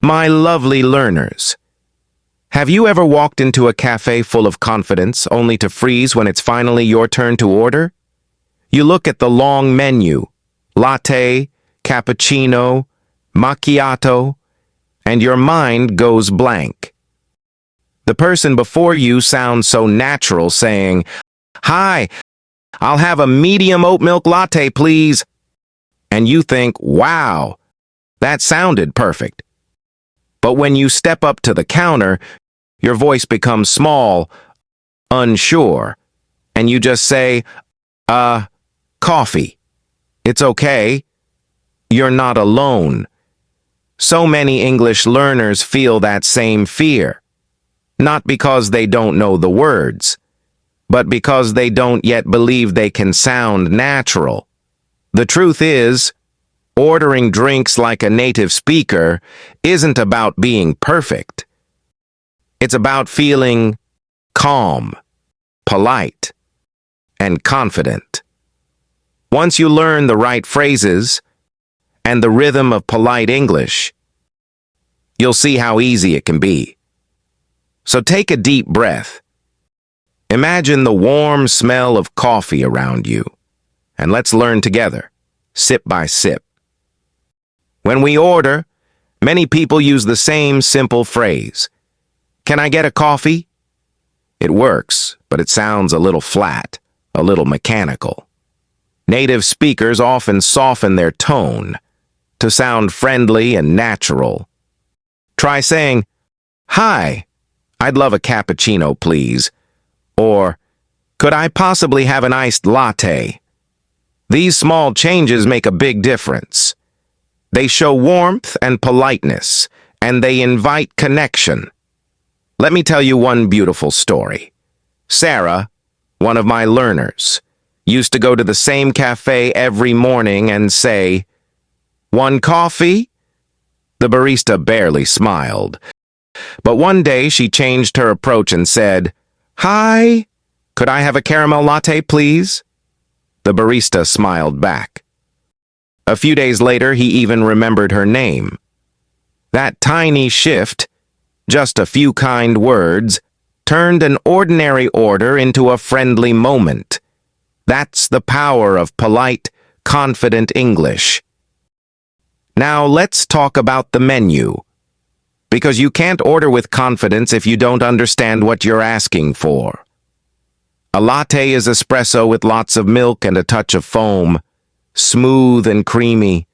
My lovely learners, have you ever walked into a cafe full of confidence only to freeze when it's finally your turn to order? You look at the long menu, latte, cappuccino, macchiato, and your mind goes blank. The person before you sounds so natural saying, "Hi, I'll have a medium oat milk latte, please." And you think, wow, that sounded perfect. But when you step up to the counter, your voice becomes small, unsure, and you just say, coffee. It's okay. You're not alone. So many English learners feel that same fear, not because they don't know the words, but because they don't yet believe they can sound natural. The truth is, ordering drinks like a native speaker isn't about being perfect. It's about feeling calm, polite, and confident. Once you learn the right phrases and the rhythm of polite English, you'll see how easy it can be. So take a deep breath. Imagine the warm smell of coffee around you, and let's learn together, sip by sip. When we order, many people use the same simple phrase, "Can I get a coffee?" It works, but it sounds a little flat, a little mechanical. Native speakers often soften their tone to sound friendly and natural. Try saying, "Hi, I'd love a cappuccino, please," or "Could I possibly have an iced latte?" These small changes make a big difference. They show warmth and politeness, and they invite connection. Let me tell you one beautiful story. Sarah, one of my learners, used to go to the same cafe every morning and say, "One coffee?" The barista barely smiled. But one day she changed her approach and said, "Hi, could I have a caramel latte, please?" The barista smiled back. A few days later, he even remembered her name. That tiny shift, just a few kind words, turned an ordinary order into a friendly moment. That's the power of polite, confident English. Now let's talk about the menu. Because you can't order with confidence if you don't understand what you're asking for. A latte is espresso with lots of milk and a touch of foam, smooth and creamy.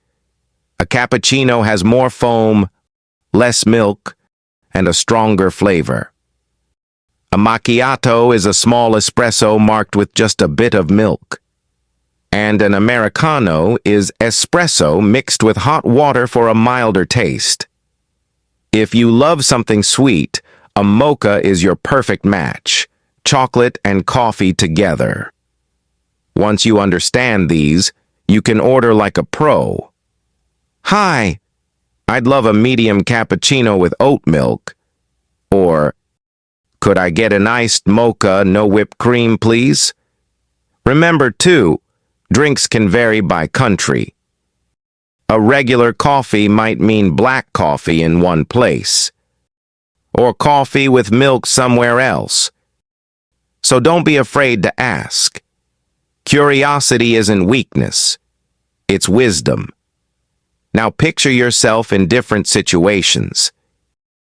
A cappuccino has more foam, less milk, and a stronger flavor. A macchiato is a small espresso marked with just a bit of milk. And an Americano is espresso mixed with hot water for a milder taste. If you love something sweet, a mocha is your perfect match. Chocolate and coffee together. Once you understand these, you can order like a pro. "Hi, I'd love a medium cappuccino with oat milk." Or, "Could I get an iced mocha, no whipped cream, please?" Remember, too, drinks can vary by country. A regular coffee might mean black coffee in one place, or coffee with milk somewhere else. So don't be afraid to ask. Curiosity isn't weakness, it's wisdom. Now picture yourself in different situations.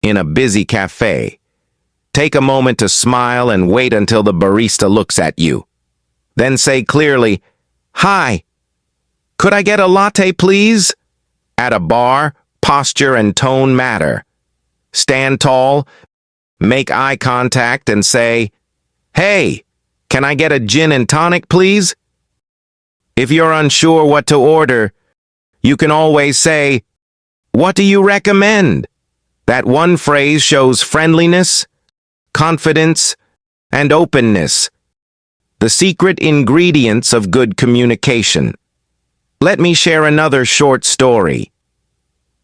In a busy cafe, take a moment to smile and wait until the barista looks at you. Then say clearly, "Hi, could I get a latte, please?" At a bar, posture and tone matter. Stand tall, make eye contact, and say, "Hey, can I get a gin and tonic, please?" If you're unsure what to order, you can always say, "What do you recommend?" That one phrase shows friendliness, confidence, and openness. The secret ingredients of good communication. Let me share another short story.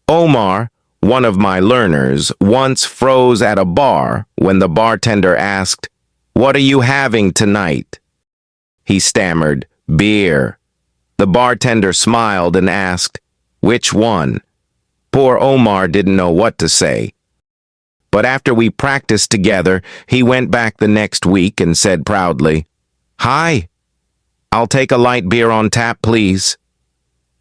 Omar, one of my learners, once froze at a bar when the bartender asked, "What are you having tonight?" He stammered, "Beer." The bartender smiled and asked, "Which one?" Poor Omar didn't know what to say. But after we practiced together, he went back the next week and said proudly, "Hi, I'll take a light beer on tap, please."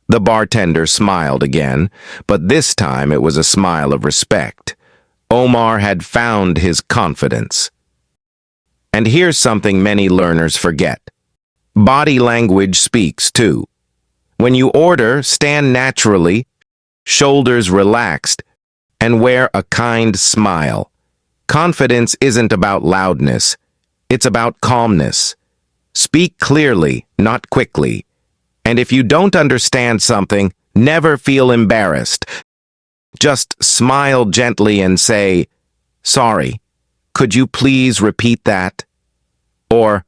The bartender smiled again, but this time it was a smile of respect. Omar had found his confidence. And here's something many learners forget. Body language speaks too. When you order, stand naturally, shoulders relaxed, and wear a kind smile. Confidence isn't about loudness. It's about calmness. Speak clearly, not quickly. And if you don't understand something, never feel embarrassed. Just smile gently and say, "Sorry, could you please repeat that?" Or,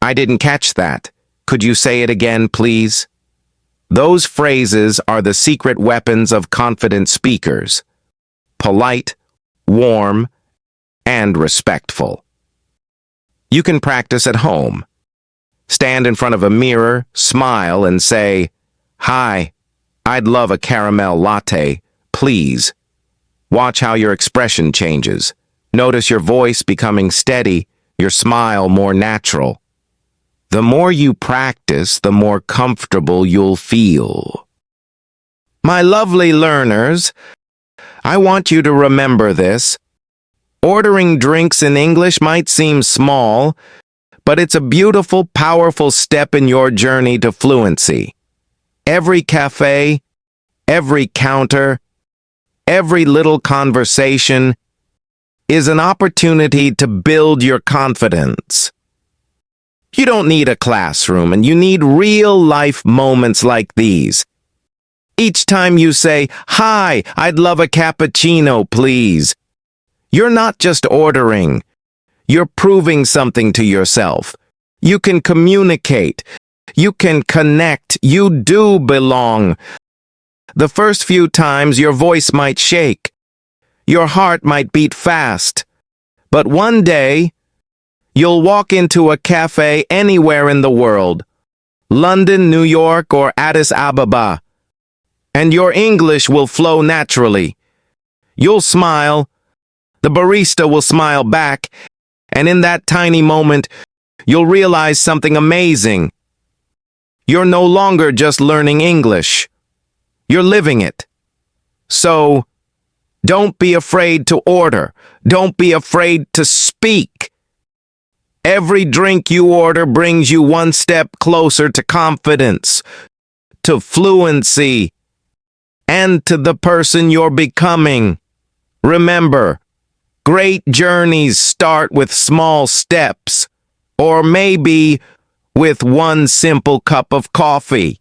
"I didn't catch that. Could you say it again, please?" Those phrases are the secret weapons of confident speakers. Polite, warm, and respectful. You can practice at home. Stand in front of a mirror, smile, and say, "Hi, I'd love a caramel latte, please." Watch how your expression changes. Notice your voice becoming steady, your smile more natural. The more you practice, the more comfortable you'll feel. My lovely learners, I want you to remember this. Ordering drinks in English might seem small, but it's a beautiful, powerful step in your journey to fluency. Every cafe, every counter, every little conversation is an opportunity to build your confidence. You don't need a classroom, and you need real-life moments like these. Each time you say, "Hi, I'd love a cappuccino, please," you're not just ordering. You're proving something to yourself. You can communicate. You can connect. You do belong. The first few times your voice might shake. Your heart might beat fast. But one day, you'll walk into a cafe anywhere in the world, London, New York, or Addis Ababa, and your English will flow naturally. You'll smile, the barista will smile back, and in that tiny moment, you'll realize something amazing. You're no longer just learning English. You're living it. So, don't be afraid to order. Don't be afraid to speak. Every drink you order brings you one step closer to confidence, to fluency, and to the person you're becoming. Remember, great journeys start with small steps, or maybe with one simple cup of coffee.